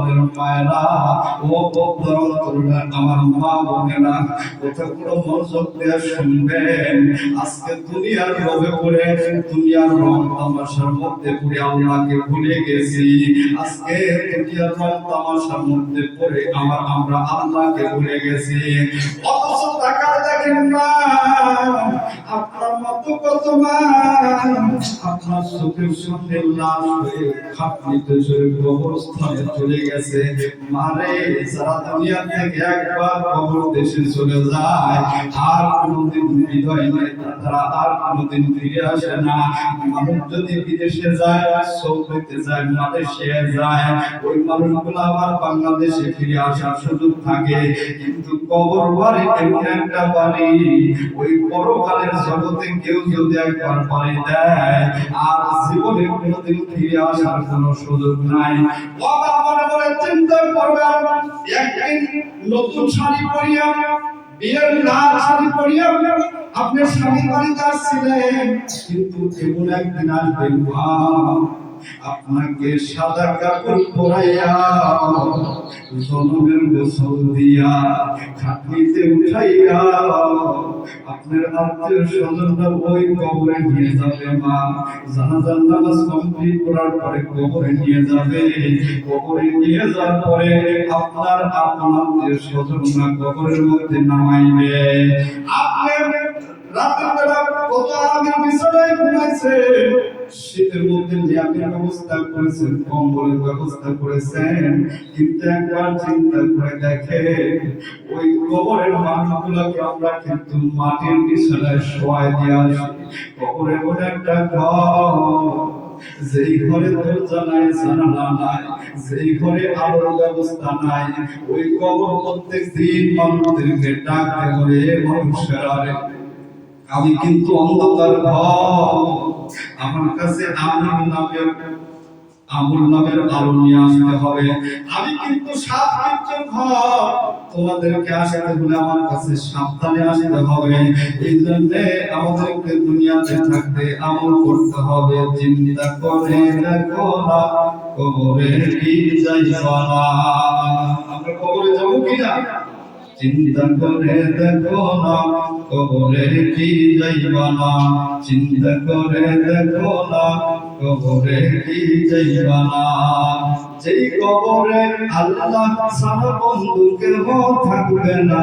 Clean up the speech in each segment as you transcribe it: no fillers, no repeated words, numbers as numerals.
আমাদের মায়েরা ও বন্ধুরা আমার মা বোনেরা কথাগুলো মনোযোগ দিয়ে শুনবেন। আজকে দুনিয়ার লোভে পড়ে দুনিয়ার রং তামাশার মধ্যে পড়ে আল্লাহকে ভুলে গেছি। আজকে দুনিয়ার রং তামাশার মধ্যে পড়ে আমরা আল্লাহকে ভুলে গেছি। অথচ টাকা দেখেন না আপনার মতো কত মা আপনার চোখের সামনে লাশ হয়ে খাটনিতে চলে কবরস্থানে চলে গেছে। মারে সারা দুনিয়া থেকে একবার কবর দেশে চলে যায় আর কোনোদিন হৃদয় নেই, তারা আর কোনোদিন ফিরে আসে না। মানুষ যদি বিদেশে যায়, সৌদিতে যায়, মালয়েশিয়া যায়, ওই মানুষগুলো আবার বাংলাদেশে ফিরে আসার সুযোগ থাকে। কিন্তু কবর বাড়ি এমন একটা বাড়ি, ওই পরকালের জগতে কেউ যদি একবার পাড়ি দেয় আর জীবনে কোনোদিন ফিরে আসার কোনো সুযোগ নাই। বাবা মনে মনে চিন্তা করবেন, একদিন নতুন শাড়ি পরিয়া বিয়ের লাল শাড়ি পরিয়া আপনি স্বামী বাড়িতে আসছিলেন, কিন্তু এমন একদিন আসবেন আপনাকে সাদা কাপড় পরাইয়া জনমের গোসল দিয়া খাটনিতে উঠাইয়া আপনার আত্মীয় স্বজনরা ওই কবরে নিয়ে যাবে। মা জানাজার নামাজ কমপ্লিট করার পরে কবরে নিয়ে যাবে। কবরে নিয়ে যাওয়ার পরে আপনার আত্মীয় স্বজনরা কবরের মধ্যে নামাইবে। আপনি রাতের বেলা কত আরামের বিছানায় ঘুমাইছেন, শীতের মধ্যে ল্যাপের ব্যবস্থা করেছেন, কম্বলের ব্যবস্থা করেছেন, কিন্তু একবার চিন্তা করে দেখেন ওই কবরের মানুষগুলোকে আমরা কিন্তু মাটির বিছানায় শোয়াই দিয়ে আসি। কবরের মধ্যে একটা ঘর, যেই ঘরে দরজা নাই, জানালা নাই, যেই ঘরে আলোর ব্যবস্থা নাই, ওই কবর প্রত্যেক দিন মানুষদেরকে ডাকতে হবে, মানুষেরা আমি কিন্তু অন্ধকার ঘর, আমার কাছে আমল নামের আলো নিয়ে আসতে হবে। আমি কিন্তু সাত কিচ্ছুর ঘর, তোমাদেরকে আসতে হলে আমার কাছে সাবধানে আসতে হবে। এই জন্য আমাদেরকে দুনিয়াতে থাকতে আমল করতে হবে। চিন্তা করে দেখো না কবরে কি যাইবা না, আমরা কবরে যাবো কিনা? চিন্তা করে দেখো না কবরে কি যাইবা না, চিন্তা করে দেখো না কবরে কি যাইবা না। যেই কবরে আল্লাহ ছাড়া বন্ধু কেহ থাকবে না,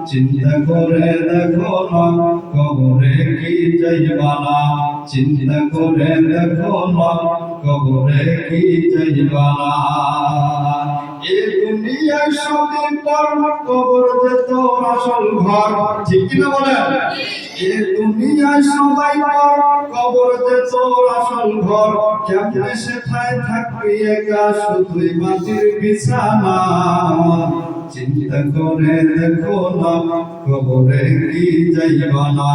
চিন্তা করে দেখো না কবরে কি যাইবা না, চিন্তা করে দেখো না কবরে কি যাইবা না। এ দুনিয়ায় সবই পর, কবর যে তোর আসল ঘর, ঠিক কিনা বলেন? এ দুনিয়ায় সবাই পর, কবর যে তোর আসল ঘর, কেমনে সেথায় থাকবি একা শুধুই মাটির বিছানা। চিন্তা করে দেখো না কবরে কি যাইবা না,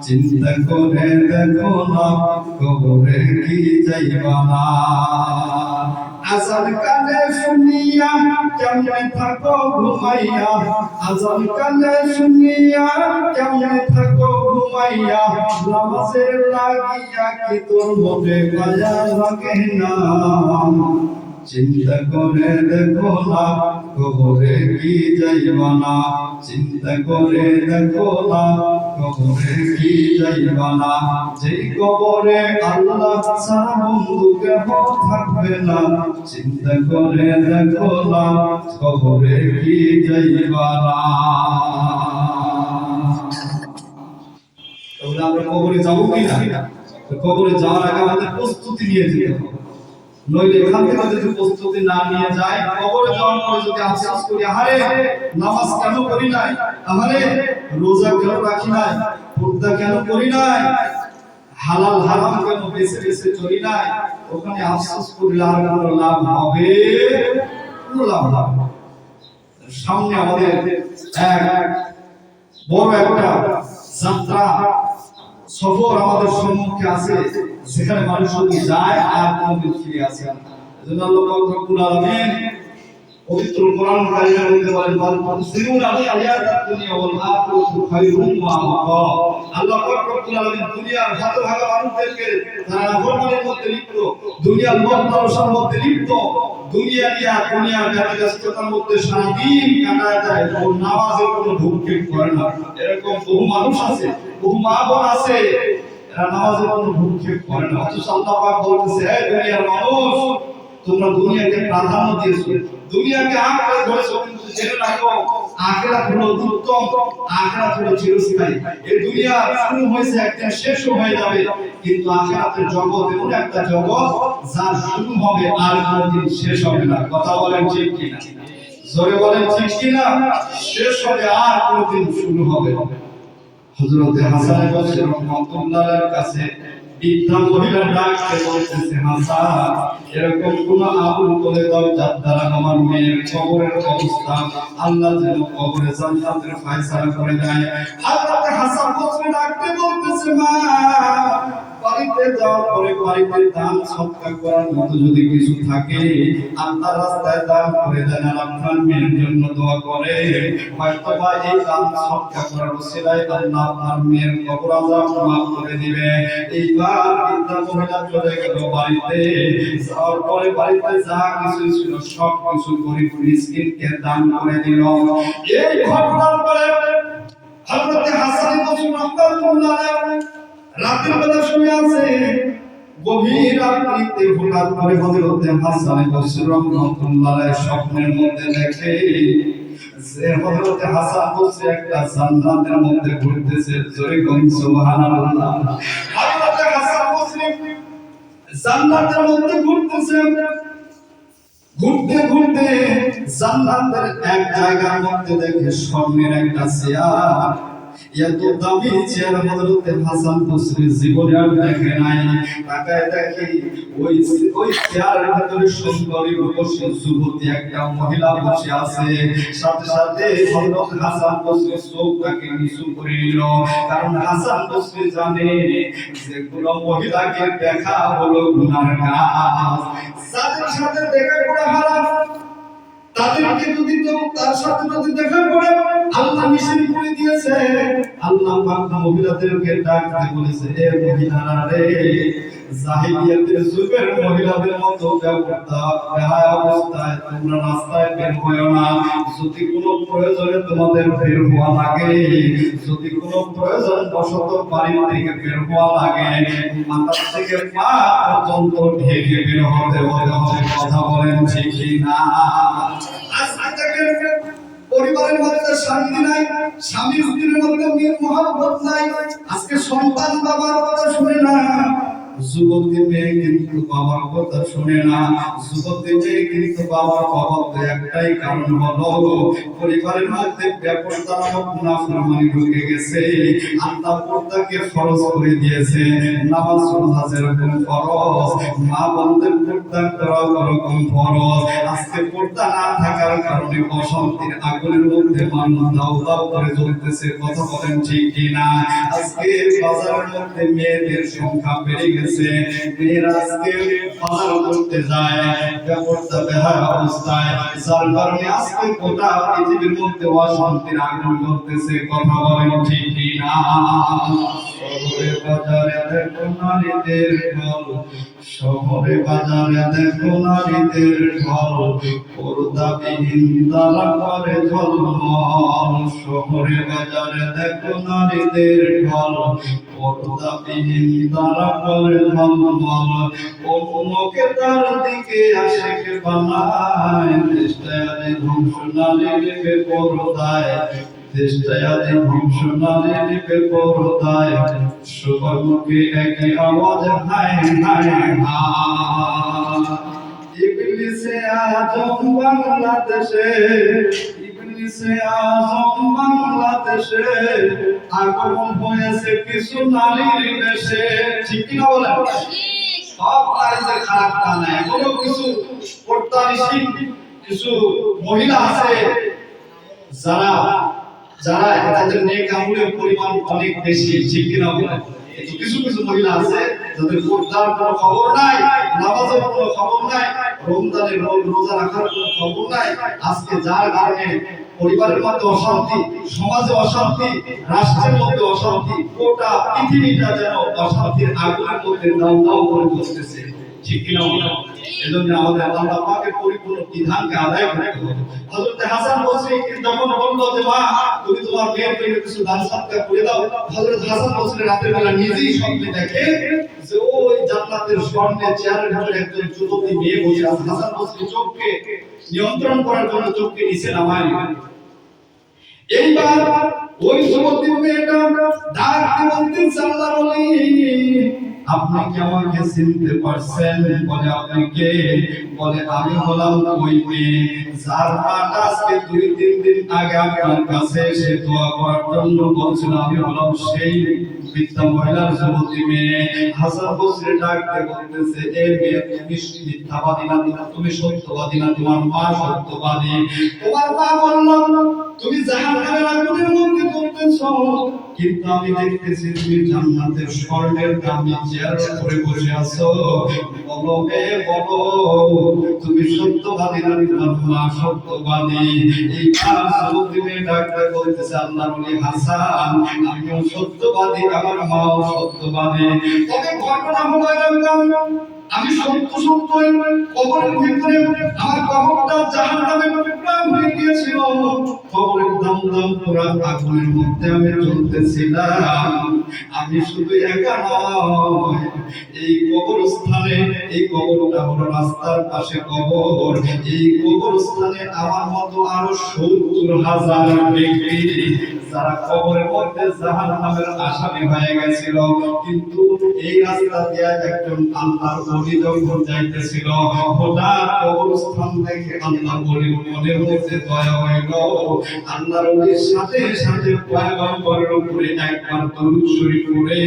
চিন্তা করে দেখো না কবরে কি যাইবা না। আজান কানে শুনিয়া কেমনে থাকো ঘুমাইয়া, আজান কানে শুনিয়া কেমনে থাকো ঘুমাইয়া, নামাজের লাগিয়া কি তোর মনে মায়া লাগে না। চিন্তা করে দেখো না কবরে কি যাইবা না, চিন্তা করে দেখো না কবরে কি যাইবা না। যেই কবরে আল্লাহ ছাড়া বন্ধু কেহ থাকবে না, চিন্তা করে দেখো না কবরে কি যাইবা না। তাহলে আমরা কবরে যাবো কিনা? কবরে যাওয়ার আগে আমাদের প্রস্তুতি নিয়ে যেতে হবে। নইলে এখান থেকে যদি প্রস্তুতি না নিয়ে যায়, কবরে যাওয়ার পরে যদি আফসোস করি আরে নামাজ কেন করি নাই, আরে রোজা কেন রাখি নাই, পর্দা কেন করি নাই, হালাল হারাম কেন বেছে বেছে চলি নাই, ওখানে আফসোস করলে আর কোনো লাভ হবে? কোনো লাভ হবে না। সামনে আমাদের এক বড় একটা যাত্রা সফর আমাদের সম্মুখে আছে, সেখানে মানুষ শুধু যায় আর কোনদিন ফিরে আসে না। এজন্য আল্লাহ পাক রব্বুল আলামিন পবিত্র কোরআন কারিমের মধ্যে বলেন বাল তুসিরুনা আল হায়াতাদ দুনিয়া ওয়াল আখিরাতু খায়রুম ওয়া আবকা। আল্লাহ পাক রব্বুল আলামিন দুনিয়ার হতভাগা মানুষদেরকে তারা নাফরমানির মধ্যে লিপ্ত, দুনিয়ার লোভ লালসার মধ্যে লিপ্ত, দুনিয়ার ব্যস্ততার মধ্যে সারাদিন কাটায় যায়, ও নামাজের কোনো ভূক্ষেপ করে না। এরকম বহু মানুষ আছে, বহু মা বোন আছে, এরা নামাজের কোনো ভূক্ষেপ করে না। অথচ আল্লাহ পাক বলতেছে, হে দুনিয়ার মানুষ, তোমরা দুনিয়াকে প্রাধান্য দিয়েছো, দুনিয়াকে আঁকড়ে ধরেছো, কিন্তু জেনে রাখো আখিরাত হলো উত্তম, আখিরাত হলো চিরস্থায়ী। এই দুনিয়া শুরু হয়েছে, একদিন শেষও হয়ে যাবে, কিন্তু আখিরাতের জগৎ এমন একটা জগৎ যার শুরু হবে আর কোনোদিন শেষ হবে না। কথা বলেন ঠিক কিনা? জোরে বলেন ঠিক কিনা? শেষ হবে আর কোনোদিন শুরু হবে না। হযরত হাসান বসরি রাহমাতুল্লাহর কাছে বৃদ্ধা মহিলা ডাকতে বলতেছে, হাসান, এরকম কোন আমল করে দাও যার দ্বারা আমার মেয়ের কবরের অবস্থা আল্লাহ যেন কবরে জান্নাতের ফয়সালা করে দেয়। হযরত হাসান বসরি ডাকতে বলতেছে, মা, বাড়িতে যাওয়ার পরে বাড়িতে দান সদকা করার মতো যদি কিছু থাকে আল্লাহর রাস্তায় দান করে দেন, আর আপনার মেয়ের জন্য দোয়া করে, হয়তো বা এই দান সদকা করার ওসিলায় আল্লাহ আপনার মেয়ের কবর আযাব মাফ করে দিবে। এইবার বৃদ্ধা মহিলা চলে গেল বাড়িতে। যাওয়ার পরে বাড়িতে যা কিছু ছিল সব কিছু গরিব মিসকিনকে দান করে দিল। এই ঘটনার পরে হযরত হাসান বসরি রাহমাতুল্লাহ রাতের বেলা শুয়ে আছে, গভীর রাত্রিতে হঠাৎ করে হযরত হাসান বসরি রাহমাতুল্লাহ স্বপ্নের মধ্যে দেখে যে হযরত হাসান বসরি একটা জান্নাতের মধ্যে ঘুরতেছে। জোরে কোন সুবহানাল্লাহ। হযরত হাসান বসরি জান্নাতের মধ্যে ঘুরতেছে, ঘুরতে ঘুরতে জান্নাতের এক জায়গার মধ্যে দেখে স্বর্ণের একটা চেয়ার। এত দামি চেয়ার হযরত হাসান বসরি জীবনে আর দেখে নাই। তাকায় দেখি ওই চেয়ারের ভিতরে সুন্দরী রূপসী যুবতী একটা মহিলা বসে আছে। সাথে সাথে হযরত হাসান বসরি চোখটাকে নিচু করে নিল, কারণ হাসান বসরি জানে যে কোন মহিলাকে দেখা হলো গুনার কাজ, যাদের সাথে দেখা করা হারাম, তাদেরকে যদি তার সাথে যদি দেখা করে আল্লাহ নিষেধ করে দিয়েছে। আল্লাহ পাক মহিলাদেরকে ডাকতে বলেছে, এ মহিলারা রে, জাহিলিয়াতের যুগের মহিলাদের মতো বেহায়া অবস্থায় তোমরা রাস্তায় বের হয়ো না। যদি কোনো প্রয়োজনে তোমাদের বের হওয়া লাগে, যদি কোনো প্রয়োজন বশত বাড়ি থেকে বের হওয়া লাগে, মাথা থেকে পা পর্যন্ত ঢেকে বের হতে হবে। কথা বলেন ঠিক কিনা? পরিবারের মধ্যে শান্তি নাই, স্বামী স্ত্রীর মধ্যে মিল মহব্বত নাই, আজকে সন্তান বাবার কথা শুনে না, যুবতী মেয়ে কিন্তু বাবার কথা শুনে না, যুবতী মেয়ে কিন্তু বাবার অভাব। একটাই কারণ হলো পরিবারের মধ্যে ব্যাপারটা নাফরমানি ঢুকে গেছে। আল্লাহ পর্দাকে ফরজ করে দিয়েছে, নামাজ রোজা যেরকম ফরজ, মা বোনদের পর্দা করা ওরকম ফরজ। আজকে পর্দা না থাকার কারণে অশান্তির আগুনের মধ্যে মানুষ দাউ দাউ করে জ্বলতেছে। কথা বলেন ঠিক কিনা? আজকে বাজারের মধ্যে মেয়েদের সংখ্যা বেড়ে গেছে, মেয়েরা আজকে বাজার করতে যায় বেপরদা বেহায়া অবস্থায়, যার কারণে আজকে গোটা পৃথিবীর মধ্যে অশান্তির আগুন জ্বলতেছে। কথা বলেন ঠিক কিনা? শহরে বাজারে দেখো নারীদের ঢল, শহরে বাজারে দেখো নারীদের ঢল, পর্দাবিহীন তারা করে ঝলমল। শহরে বাজারে দেখো নারীদের ঢল, পর্দাবিহীন তারা করে ঝলমল। অন্যকে তার দিকে আশিক বানায়, দেশটায় আজ ধ্বংস নারীর বেপরদায়, দেশটায় আজ ধ্বংস নারীর বেপরদায়। সবার মুখে একই আওয়াজ, হায় হায় হায়। ইবলিসে আজম বাংলাদেশে, ইবলিসে আজম বাংলাদেশে আগমন হয়েছে কিছু নারীর বেশে। ঠিক কি না বলেন? সব নারী যে খারাপ তা না, এখনো কিছু পর্দানিশীল কিছু মহিলা আছে যারা তাদের নেক আমলের পরিমাণ অনেক বেশি। ঠিক কি না বলেন? কিছু কিছু মহিলা আছে যাদের পর্দার কোনো খবর নাই, নামাজের কোনো খবর নাই, রমজানের রোজা রাখার কোনো খবর নাই। আজকে যার কারণে পরিবারের মধ্যে অশান্তি, সমাজে অশান্তি, রাষ্ট্রের মধ্যে অশান্তি, গোটা পৃথিবীটা যেন অশান্তির আগুনের মধ্যে দাউ দাউ করে জ্বলতেছে, ঠিক কিনা? এজন্য আমাদের আল্লাহ পাকের পরিপূর্ণ বিধানকে আদায় করতে হবে। হযরত হাসান বসরি যখন বলল যে মা তুমি তোমার মেয়ের জন্য কিছু দান সদকা করে দাও, হযরত হাসান বসরি রাতের বেলা নিজেই স্বপ্নে দেখে যে ওই জান্নাতের স্বর্ণের চেয়ারের ভিতরে একজন যুবতী মেয়ে বসে আছে। হাসান বসরি চোখকে নিয়ন্ত্রণ করার জন্য চোখকে নিচে নামায়। এইবার ওই যুবতী মেয়েটা ডাক দিয়ে বলতেছে আল্লাহর ওলি আপনি কি আমাকে চিনতে পারছেন? বলে আপনি কে? বলে আমি হলাম ওই মেয়ে যার মাটা আজকে 2-3 দিন আগে আপনার কাছে এসে দোয়া করার জন্য বলছিল। আমি হলাম সেই বৃদ্ধা মহিলার যুবতী মেয়ে। হাসান বসরি ডাক দিয়ে বলতেছে এ মেয়ে তুমি মিথ্যাবাদী না, তুমি সত্যবাদী না, তোমার মা সত্যবাদী। তোমার মা বলল তুমি জাহান্নামের আগুনের মধ্যে জ্বলতেছো, কিন্তু আমি দেখতেছি তুমি জান্নাতের স্বর্ণের দামি চেয়ারে উপরে বসে আছো। বলো হে বলো তুমি সত্যবাদী না তোমার মা সত্যবাদী? এই কাজে ডাক্তার বলতেছে আল্লাহর ওলি হাসান আমিও সত্যবাদী, আমার মাও সত্যবাদী। তবে ঘটনা হলো এরকম আমি সত্য কবরের ভিতরে আমার কবরটা জাহান্নামে প্রাণ হয়ে গিয়েছিল। কবরের দমদম পুরা আগুনের মধ্যে আমি জ্বলতেছিলাম। আমি শুধু একা নয়, এই কবরস্থানে, এই কবরটা হলো রাস্তার পাশে কবর, এই কবরস্থানে আমার মতো আরো 70,000 ব্যক্তি যারা কবরের মধ্যে জাহান্নামের আসামি হয়ে গেছিল। কিন্তু এই রাস্তা দিয়ে একজন আল্লাহর ওলি যখন যাইতেছিল, হঠাৎ কবরস্থান থেকে আল্লাহর ওলির মনের মধ্যে দয়া হইল। আল্লাহর ওলির সাথে সাথে পয়গম্বরের উপরে একবার দরুদ শরীফ পড়ে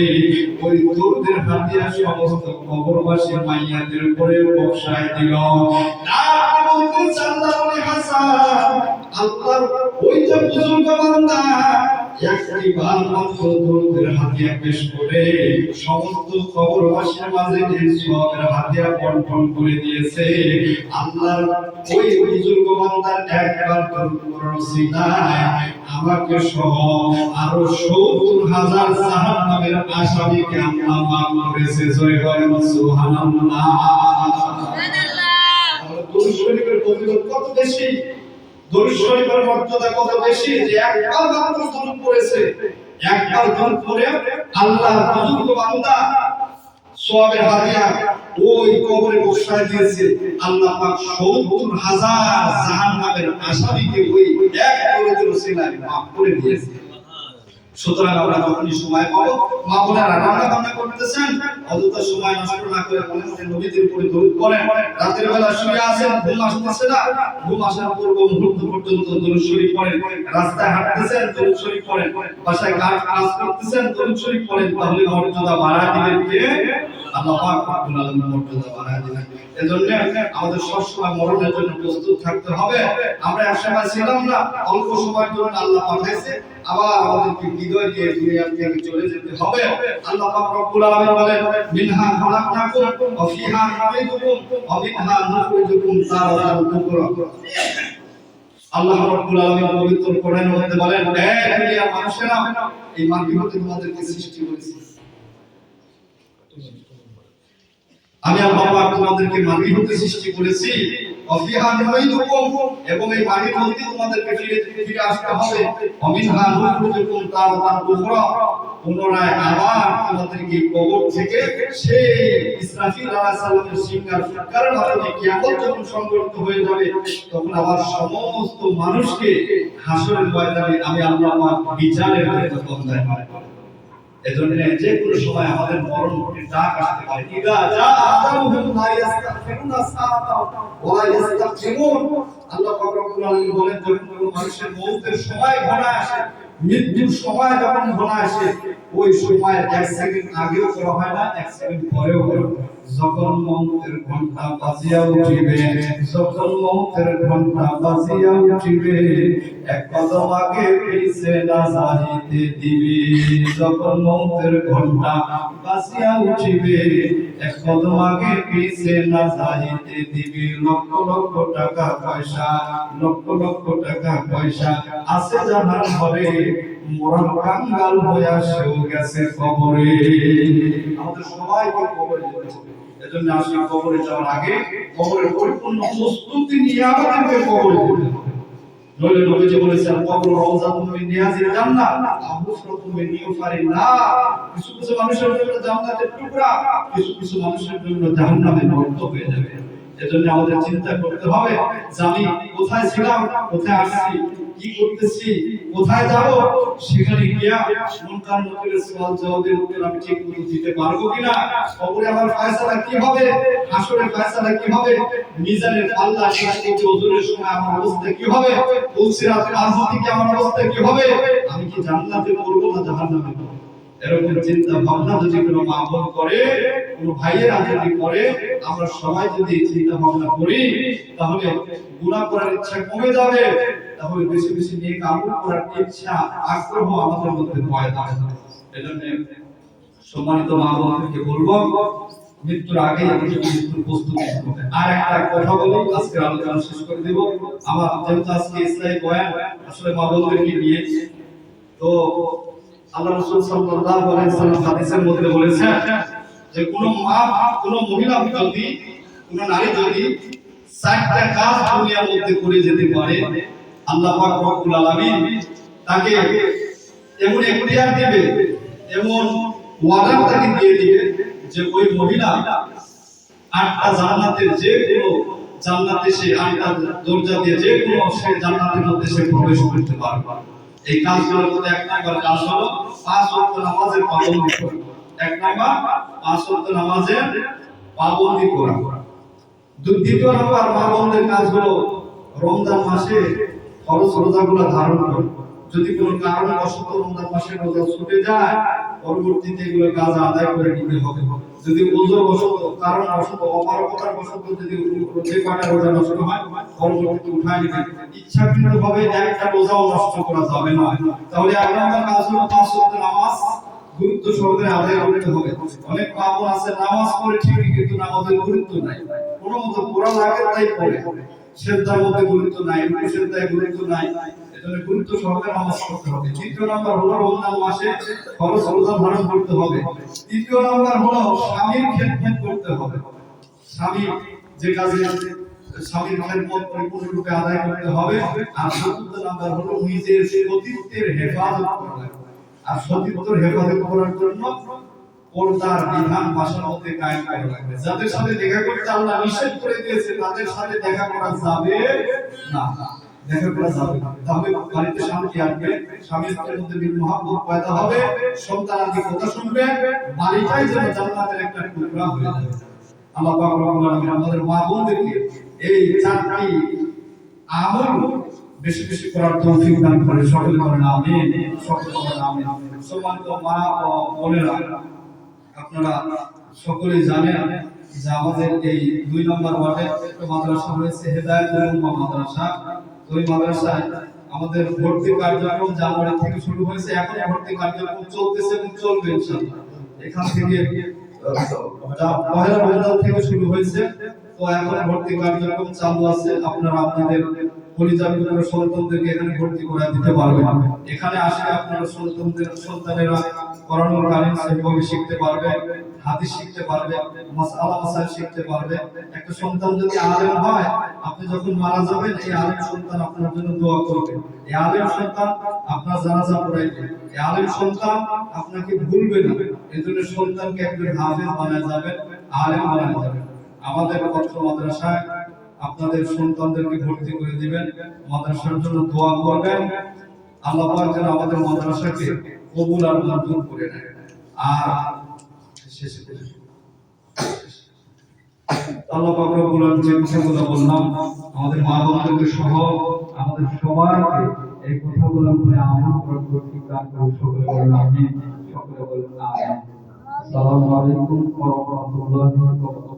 ওই দরুদের হাতিয়া সমস্ত কবরবাসী মাইয়াদের উপরে বর্ষায় দিল। আর বলতে আল্লাহর ওলি হাসান আল্লাহর ওই যে বুজুর্গ বান্দা একটি বার মাত্র দরুদের হাতিয়া পেশ করে সমস্ত কবরবাসীর মাঝে এই সওয়াবের হাতিয়া বন্টন করে দিয়েছে। আল্লাহর ওই বুজুর্গ বান্দার একবার দরুদ পড়ার সিনায় আমাকে সহ আরো 70,000 জাহান্নামের আসামিকে আল্লাহ মাফ করেছে। জয় বলেন সুবহানাল্লাহ। সুবহানাল্লাহ। দরুদ শরীফের ফজিলত কত বেশি, দরুদ শরীফের মর্যাদা কত বেশি যে একবার মাত্র দরুদ পড়েছে, একবার দরুদ পড়ে আল্লাহর বুজুর্গ বান্দা সওয়াবের হাদিয়া ওই কবরে বসায় দিয়েছে। আল্লাহ পাক 70,000 জাহান্নামের আসামিকে ওই এক দরুদের ওসিলায় মাফ করে দিয়েছে। সুতরাং আমরা যখনই সময় পাবো, মা বোনেরা রান্না বান্না করতেছেন অযথা সময় নষ্ট না করে বলেন যে নবীদের উপরে দরুদ পড়েন। রাতের বেলা শুয়ে আছেন, ঘুম আসতেছে না, ঘুম আসার পূর্ব মুহূর্ত পর্যন্ত দরুদ শরীফ পড়েন। রাস্তায় হাঁটতেছেন দরুদ শরীফ পড়েন, বাসায় কাজ করতেছেন দরুদ শরীফ পড়েন। তাহলে মর্যাদা বাড়া দিবেন কে? আল্লাহ পাক রব্বুল আলামিন মর্যাদা বাড়ায় দিবেন। এজন্য আমাদের সবসময় মরণের জন্য প্রস্তুত থাকতে হবে। আমরা একসময় ছিলাম না, অল্প সময়ের জন্য আল্লাহ পাঠাইছে, আবার আমাদেরকে বিদায় দিয়ে দুনিয়া থেকে চলে যেতে হবে। আল্লাহ পাক রব্বুল আলামিন বলেন মিনহা খালাকনাকুম ওয়া ফিহা নুঈদুকুম ওয়া মিনহা নুখরিজুকুম তারাতান উখরা। আল্লাহ রাব্বুল আলামিন পবিত্র কোরআনের মধ্যে বলেন হে দুনিয়ার মানুষেরা এই মাটির মধ্যে তোমাদেরকে সৃষ্টি করেছি, আমি আল্লাহ পাক তোমাদেরকে মাটি হতে সৃষ্টি করেছি, অফিহা নুঈদুকুম এবং এই মাটির মধ্যে তোমাদেরকে ফিরে আসতে হবে, অমিনহা নুখরিজুকুম তারাতান উখরা, পুনরায় আবার তোমাদেরকে কবর থেকে সেই ইসরাফিল আলাইহিস সালামের সিংহার ফুৎকারের মাধ্যমে কিয়ামত যখন সংঘটিত হয়ে যাবে, তখন আবার সমস্ত মানুষকে হাসরের ময়দানে আমি আল্লাহ পাক বিচারের জন্য বন্দায় পাঠাবো। এজন্য যে কোনো সময় আমাদের মরণের ডাক আসতে পারে। ইদা জা আজালুহুম লা ইস্তাগফিরুনা সাআতা ওয়া লা ইস্তাগফিরুন। আল্লাহ পাক রব্বুল আলামিন বলেন যখন কোনো মানুষের মওতের সময় ঘনা আসে, মৃত্যুর সময় যখন ঘনা আসে, ওই সময় 1 সেকেন্ড আগেও করা হয় না, 1 সেকেন্ড পরেও করা হয় না। যখন মৌতের ঘন্টা বাজিয়া উঠিবে, যখন মৌতের ঘন্টা বাজিয়া উঠিবে, এক কদম আগে পিছে না যাইতে দিবে। যখন মৌতের ঘন্টা বাজিয়া উঠিবে, এক কদম আগে পিছে না যাইতে দিবে। লক্ষ লক্ষ টাকা পয়সা, লক্ষ লক্ষ টাকা পয়সা আছে জানার ঘরে, মরণ কাঙ্গাল হইয়া সেও গেছে কবরে। আমাদের সবাইকে কবরে যেতে হবে। এজন্য আসলে কবরে যাওয়ার আগে কবরের পরিপূর্ণ প্রস্তুতি নিয়ে আমাদেরকে কবরে যেতে হবে। নইলে নবীজি বলেছেন, কবর রওজাতুম মিন রিয়াজিল জান্নাহ আহফরাতুম মিন হিফারিন নার। কিছু কিছু মানুষের জন্য জান্নাতের টুকরা, কিছু কিছু মানুষের জন্য জাহান্নামের গর্ত হয়ে যাবে। এজন্য আমাদের চিন্তা করতে হবে যে আমি কোথায় ছিলাম, কোথায় আসছি, কি করতেছি, কোথায় যাব। সেখানে গিয়া মুনকার নকিরের সওয়াল জবাবের উত্তর আমি ঠিক মতো দিতে পারবো কিনা, কবরে আমার ফয়সালা কি হবে, হাসরের ফয়সালা কি হবে, মিজানের পাল্লা কিয়ামতের ওজনের সময় আমার অবস্থা কি হবে, পুলসিরাত পার হতে কি আমার অবস্থা কি হবে, আমি কি জান্নাতে পড়বো না জাহান্নামে পড়বো। এরকম চিন্তা ভাবনা যদি কোনো মা বোন করে, কোনো ভাইয়েরা যদি করে, আমরা সবাই যদি চিন্তা ভাবনা করি, তাহলে গুনাহ করার ইচ্ছা কমে যাবে, তাহলে বেশি বেশি নেক আমল করার ইচ্ছা, আগ্রহ আমাদের মধ্যে পয়দা হবে। এজন্য সম্মানিত মা বোনকে বলবো, মৃত্যুর আগে মৃত্যুর প্রস্তুতি করতে। আর একটা কথা বলি, আজকে আলোচনা শেষ করে দেব। আমার যেহেতু আজকে ইসলামী বয়ান আসলে মা বোনদেরকে নিয়ে, তো আল্লাহ রাসূল সাল্লাল্লাহু আলাইহি ওয়াসাল্লাম হাদিসের মধ্যে বলেছেন যে কোন মা, কোন মহিলা যদি, কোন নারী যদি চারটা কাজ দুনিয়ার মধ্যে করে যেতে পারে, আল্লাহ পাক রব্বুল আলামিন তাকে এমন এখতিয়ার দিবে, এমন ওয়াদা তাকে দিয়ে দিবে যে ওই মহিলা আটটা জান্নাতের যে কোনো জান্নাতে সে আটটা দরজা দিয়ে যে কোনো সে জান্নাতের মধ্যে সে প্রবেশ করতে পারবে। এই কাজগুলোর মধ্যে এক নাম্বার কাজ হলো 5 ওয়াক্ত নামাজের পাবন্দি করা। এক নাম্বার 5 ওয়াক্ত নামাজের পাবন্দি করা। দ্বিতীয় নাম্বার পাবন্দের কাজ হলো রমজান মাসে ফরজ রোজাগুলো ধারণ করা। যদি কোনো কারণবশত রমজান মাসের রোজা ছুটে যায়, পরবর্তীতে এগুলো কাজ আদায় করে নিতে হবে। যদি ওযরবশত, কারণবশত, অপারগতার বশত যদি যে কয়টা রোজা নষ্ট হয়, পরবর্তীতে উঠায় নিতে ইচ্ছাকৃতভাবে একটা রোজাও নষ্ট করা যাবে না। তাহলে এক নম্বর কাজ হলো 5 ওয়াক্ত নামাজ গুরুত্ব সহকারে আদায় করতে হবে। অনেক মা বোন আছে নামাজ পড়ে ঠিকই, কিন্তু নামাজের গুরুত্ব নাই, কোনো মতো কোরআন লাগে তাই পড়ে, সেজদার মধ্যে গুরুত্ব নাই, রুকু সেজদায় গুরুত্ব নাই। এজন্য গুরুত্ব সহকারে নামাজ পড়তে হবে। দ্বিতীয় নাম্বার হলো রমজান মাসে ফরজ রোজা ধারণ করতে হবে। তৃতীয় নাম্বার হলো স্বামীর খেদমত করতে হবে। স্বামী যে কাজে, স্বামীর খেদমত পরিপূর্ণরূপে আদায় করতে হবে। আর চতুর্থ নাম্বার হলো নিজের সতীত্বের হেফাজত করা। আর সতীত্বের হেফাজত করার জন্য পর্দার বিধান বাসার মধ্যে কায়েম করা লাগবে। যাদের সাথে দেখা করতে আল্লাহ নিষেধ করে দিয়েছে, তাদের সাথে দেখা করা যাবে না, দেখা করা যাবে না। তাহলে বাড়িতে শান্তি আসবে, স্বামী স্ত্রীর মধ্যে মিল মহব্বত পয়দা হবে, সন্তানাদি কথা শুনবে, বাড়িটাই যেন জান্নাতের একটা টুকরা হয়ে যাবে। আল্লাহ পাক রব্বুল আলামিন আমাদের মা বোনদেরকে এই চারটি আমল বেশি বেশি করার তৌফিক দান করে। সকলে বলেন আমিন, সকলে বলেন আমিন। সম্মানিত মা ও বোনেরা, আপনারা সকলেই জানেন যে আমাদের এই 2 নম্বর ওয়ার্ডে একটা মাদ্রাসা রয়েছে, হেদায়েতুল উম্মাহ মাদ্রাসা। ওই মাদ্রাসায় আমাদের ভর্তি কার্যক্রম জানুয়ারি থেকে শুরু হয়েছে, এখন ভর্তি কার্যক্রম চলতেছে এবং চলবে ইনশাআল্লাহ। এখান থেকে পহেলা রমজান থেকে শুরু হয়েছে, তো এখন ভর্তি কার্যক্রম চালু আছে। আপনারা আপনাদের পরিচার সন্তানদেরকে এখানে ভর্তি করে দিতে পারবেন। এখানে আসলে আপনারা সন্তানেরা কোরআনুল কারীম সেভাবে শিখতে পারবে, হাদিস শিখতে পারবে, মাসআলা মাসাইল শিখতে পারবে। একটা সন্তান যদি আলেম হয়, আপনি যখন মারা যাবেন, এই আলেম সন্তান আপনার জন্য দোয়া করবে, এই আলেম সন্তান আপনার জানাজা পড়াইবে, এই আলেম সন্তান আপনাকে ভুলবে না। এজন্য সন্তানকে একজন হাফেজ বানায় যাবেন, আলেম বানায় যাবেন। আমাদের অত্র মাদ্রাসায় আপনাদের সন্তানদেরকে ভর্তি করে দিবেন, মাদ্রাসার জন্য দোয়া করবেন। আল্লাহ পাক যেন আমাদের মাদ্রাসাকে কবুল আর মঞ্জুর করে নেয়। আর শেষে আল্লাহ পাক রব্বুল আলামিন যে কথাগুলো বললাম, আমাদের মা বোনদেরকে সহ আমাদের সবাইকে এই কথাগুলো আমল করার তৌফিক দান করুন। সকলে বলেন আমিন, সকলে বলেন আমিন। আসসালামু আলাইকুম ওয়া রাহমাতুল্লাহি ওয়া বারাকাতুহু।